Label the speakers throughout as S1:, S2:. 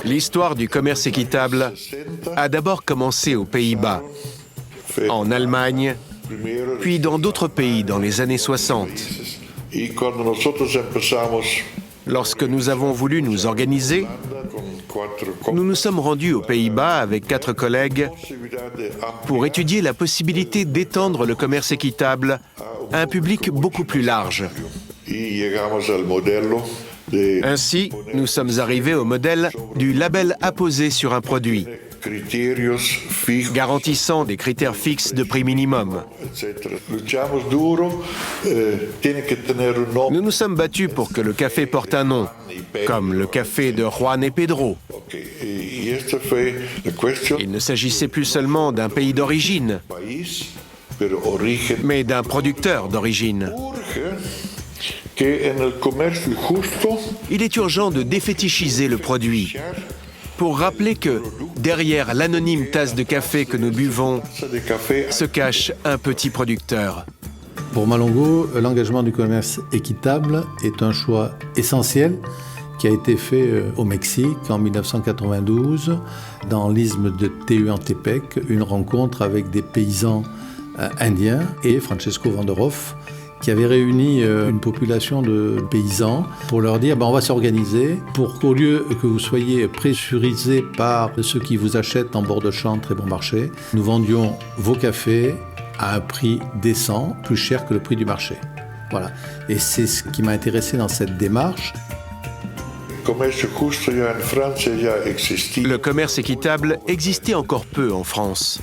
S1: L'histoire du commerce équitable a d'abord commencé aux Pays-Bas, en Allemagne, puis dans d'autres pays dans les années 60. Lorsque nous avons voulu nous organiser, nous nous sommes rendus aux Pays-Bas avec 4 collègues pour étudier la possibilité d'étendre le commerce équitable à un public beaucoup plus large. Ainsi, nous sommes arrivés au modèle du label apposé sur un produit, garantissant des critères fixes de prix minimum. Nous nous sommes battus pour que le café porte un nom, comme le café de Juan et Pedro. Il ne s'agissait plus seulement d'un pays d'origine, mais d'un producteur d'origine. Il est urgent de défétichiser le produit pour rappeler que derrière l'anonyme tasse de café que nous buvons se cache un petit producteur.
S2: Pour Malongo, l'engagement du commerce équitable est un choix essentiel qui a été fait au Mexique en 1992 dans l'isthme de Tehuantepec, une rencontre avec des paysans indiens et Francesco Vanderhoff, qui avait réuni une population de paysans pour leur dire on va s'organiser pour qu'au lieu que vous soyez pressurisés par ceux qui vous achètent en bord de champ très bon marché, nous vendions vos cafés à un prix décent, plus cher que le prix du marché. Voilà. Et c'est ce qui m'a intéressé dans cette démarche.
S1: Le commerce équitable existait encore peu en France.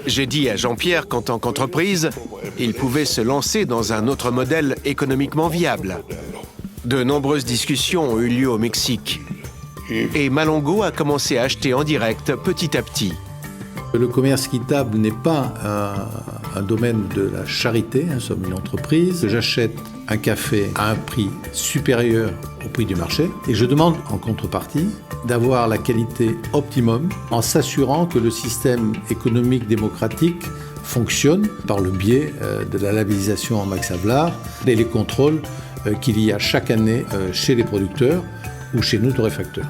S1: J'ai dit à Jean-Pierre qu'en tant qu'entreprise, il pouvait se lancer dans un autre modèle économiquement viable. De nombreuses discussions ont eu lieu au Mexique. Et Malongo a commencé à acheter en direct petit à petit.
S2: Le commerce équitable n'est pas un domaine de la charité, nous sommes une entreprise. J'achète un café à un prix supérieur au prix du marché et je demande en contrepartie d'avoir la qualité optimum en s'assurant que le système économique démocratique fonctionne par le biais de la labellisation en Max Havelaar et les contrôles qu'il y a chaque année chez les producteurs ou chez nous torréfacteurs.